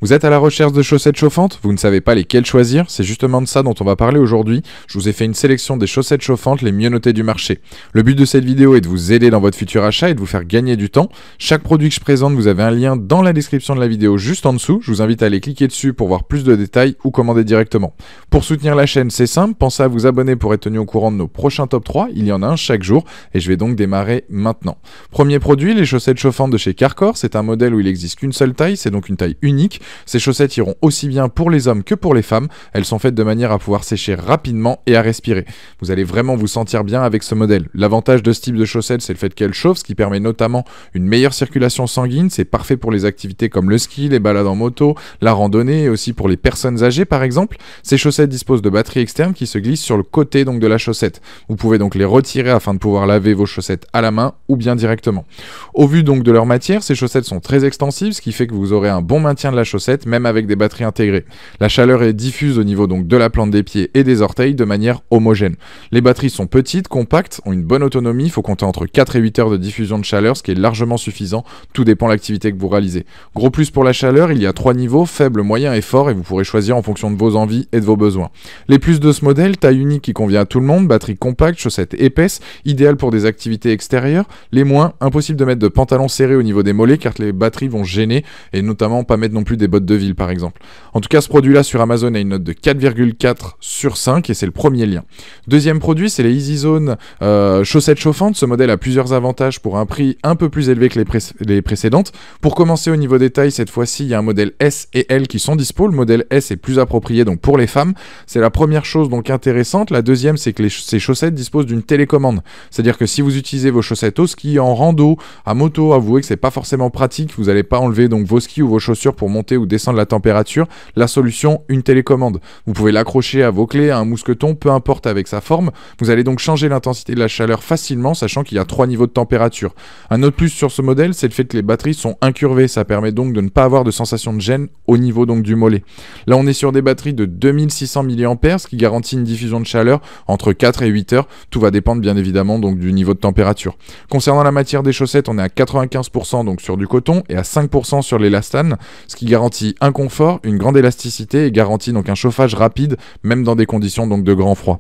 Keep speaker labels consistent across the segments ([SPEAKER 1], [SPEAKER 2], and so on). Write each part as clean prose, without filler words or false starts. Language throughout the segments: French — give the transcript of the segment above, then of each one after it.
[SPEAKER 1] Vous êtes à la recherche de chaussettes chauffantes? Vous ne savez pas lesquelles choisir? C'est justement de ça dont on va parler aujourd'hui. Je vous ai fait une sélection des chaussettes chauffantes les mieux notées du marché. Le but de cette vidéo est de vous aider dans votre futur achat et de vous faire gagner du temps. Chaque produit que je présente, vous avez un lien dans la description de la vidéo juste en dessous. Je vous invite à aller cliquer dessus pour voir plus de détails ou commander directement. Pour soutenir la chaîne, c'est simple, pensez à vous abonner pour être tenu au courant de nos prochains top 3. Il y en a un chaque jour et je vais donc démarrer maintenant. Premier produit, les chaussettes chauffantes de chez Carcor. C'est un modèle où il n'existe qu'une seule taille, c'est donc une taille unique. Ces chaussettes iront aussi bien pour les hommes que pour les femmes. Elles sont faites de manière à pouvoir sécher rapidement et à respirer. Vous allez vraiment vous sentir bien avec ce modèle. L'avantage de ce type de chaussettes, c'est le fait qu'elles chauffent, ce qui permet notamment une meilleure circulation sanguine. C'est parfait pour les activités comme le ski, les balades en moto, la randonnée et aussi pour les personnes âgées par exemple. Ces chaussettes disposent de batteries externes qui se glissent sur le côté donc de la chaussette. Vous pouvez donc les retirer afin de pouvoir laver vos chaussettes à la main ou bien directement. Au vu donc de leur matière, ces chaussettes sont très extensives, ce qui fait que vous aurez un bon maintien de la chaussette, même avec des batteries intégrées. La chaleur est diffuse au niveau donc de la plante des pieds et des orteils de manière homogène. Les batteries sont petites, compactes, ont une bonne autonomie, il faut compter entre 4 et 8 heures de diffusion de chaleur, ce qui est largement suffisant, tout dépend de l'activité que vous réalisez. Gros plus pour la chaleur, il y a 3 niveaux, faible, moyen et fort, et vous pourrez choisir en fonction de vos envies et de vos besoins. Les plus de ce modèle, taille unique qui convient à tout le monde, batterie compacte, chaussettes épaisses, idéal pour des activités extérieures. Les moins, impossible de mettre de pantalons serrés au niveau des mollets car les batteries vont gêner et notamment pas mettre non plus des bottes de ville par exemple. En tout cas, ce produit-là sur Amazon a une note de 4,4 sur 5 et c'est le premier lien. Deuxième produit, c'est les EasyZone chaussettes chauffantes. Ce modèle a plusieurs avantages pour un prix un peu plus élevé que les précédentes. Pour commencer au niveau des tailles, cette fois-ci, il y a un modèle S et L qui sont dispo. Le modèle S est plus approprié donc pour les femmes. C'est la première chose donc intéressante. La deuxième, c'est que ces chaussettes disposent d'une télécommande. C'est-à-dire que si vous utilisez vos chaussettes au ski, en rando, à moto, avouez que c'est pas forcément pratique. Vous n'allez pas enlever donc vos skis ou vos chaussures pour monter ou descendre la température. La solution, une télécommande. Vous pouvez l'accrocher à vos clés, à un mousqueton, peu importe avec sa forme. Vous allez donc changer l'intensité de la chaleur facilement, sachant qu'il y a 3 niveaux de température. Un autre plus sur ce modèle, c'est le fait que les batteries sont incurvées. Ça permet donc de ne pas avoir de sensation de gêne au niveau donc du mollet. Là, on est sur des batteries de 2600 mAh, ce qui garantit une diffusion de chaleur entre 4 et 8 heures. Tout va dépendre bien évidemment donc du niveau de température. Concernant la matière des chaussettes, on est à 95% donc sur du coton et à 5% sur l'élastane, ce qui garantit un confort, une grande élasticité et garantit donc un chauffage rapide, même dans des conditions donc de grand froid.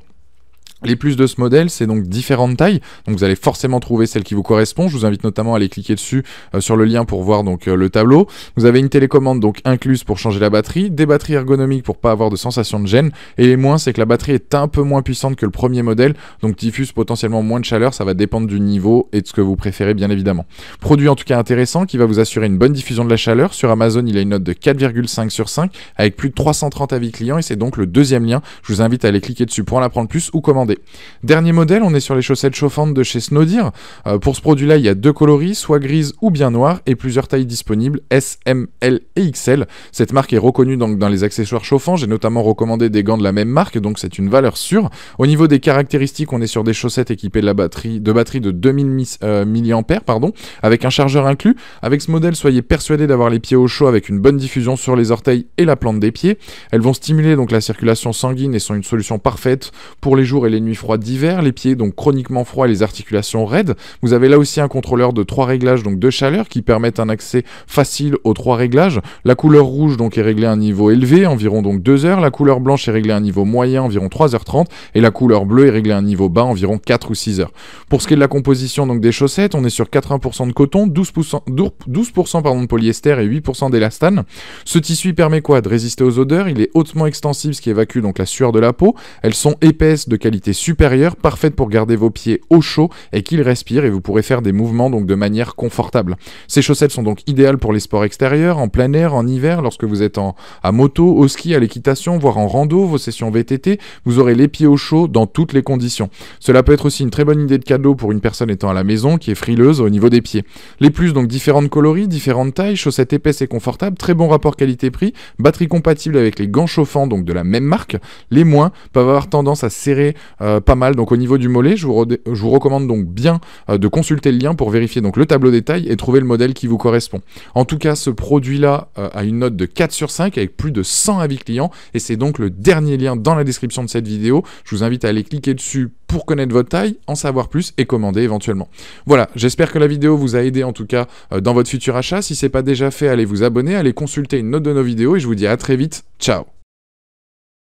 [SPEAKER 1] Les plus de ce modèle, c'est donc différentes tailles, donc vous allez forcément trouver celle qui vous correspond. Je vous invite notamment à aller cliquer dessus sur le lien pour voir donc le tableau. Vous avez une télécommande donc incluse pour changer la batterie, des batteries ergonomiques pour pas avoir de sensation de gêne, et les moins, c'est que la batterie est un peu moins puissante que le premier modèle, donc diffuse potentiellement moins de chaleur. Ça va dépendre du niveau et de ce que vous préférez bien évidemment. Produit en tout cas intéressant qui va vous assurer une bonne diffusion de la chaleur. Sur Amazon, il a une note de 4,5 sur 5 avec plus de 330 avis clients et c'est donc le deuxième lien. Je vous invite à aller cliquer dessus pour en apprendre plus ou commander. Dernier modèle, on est sur les chaussettes chauffantes de chez Snowdir. Pour ce produit-là, il y a 2 coloris, soit grise ou bien noire, et plusieurs tailles disponibles, S, M, L et XL. Cette marque est reconnue donc dans les accessoires chauffants. J'ai notamment recommandé des gants de la même marque, donc c'est une valeur sûre. Au niveau des caractéristiques, on est sur des chaussettes équipées de batterie de 2000 mAh, avec un chargeur inclus. Avec ce modèle, soyez persuadés d'avoir les pieds au chaud avec une bonne diffusion sur les orteils et la plante des pieds. Elles vont stimuler donc la circulation sanguine et sont une solution parfaite pour les jours et les nuits froides d'hiver, les pieds donc chroniquement froids et les articulations raides. Vous avez là aussi un contrôleur de 3 réglages donc de chaleur qui permettent un accès facile aux 3 réglages. La couleur rouge donc est réglée à un niveau élevé, environ donc 2 heures. La couleur blanche est réglée à un niveau moyen, environ 3h30. Et la couleur bleue est réglée à un niveau bas, environ 4 ou 6 heures. Pour ce qui est de la composition donc des chaussettes, on est sur 80% de coton, 12% pardon, de polyester et 8% d'élastane. Ce tissu permet quoi? De résister aux odeurs. Il est hautement extensible, ce qui évacue donc la sueur de la peau. Elles sont épaisses, de qualité supérieure, parfaite pour garder vos pieds au chaud et qu'ils respirent, et vous pourrez faire des mouvements donc de manière confortable. Ces chaussettes sont donc idéales pour les sports extérieurs, en plein air, en hiver, lorsque vous êtes à moto, au ski, à l'équitation, voire en rando, vos sessions VTT. Vous aurez les pieds au chaud dans toutes les conditions. Cela peut être aussi une très bonne idée de cadeau pour une personne étant à la maison qui est frileuse au niveau des pieds. Les plus, donc différentes coloris, différentes tailles, chaussettes épaisses et confortables, très bon rapport qualité-prix, batterie compatible avec les gants chauffants donc de la même marque. Les moins peuvent avoir tendance à serrer pas mal. Donc au niveau du mollet, je vous recommande donc bien de consulter le lien pour vérifier donc le tableau des tailles et trouver le modèle qui vous correspond. En tout cas, ce produit-là a une note de 4 sur 5 avec plus de 100 avis clients et c'est donc le dernier lien dans la description de cette vidéo. Je vous invite à aller cliquer dessus pour connaître votre taille, en savoir plus et commander éventuellement. Voilà, j'espère que la vidéo vous a aidé en tout cas dans votre futur achat. Si ce n'est pas déjà fait, allez vous abonner, allez consulter une autre de nos vidéos et je vous dis à très vite. Ciao!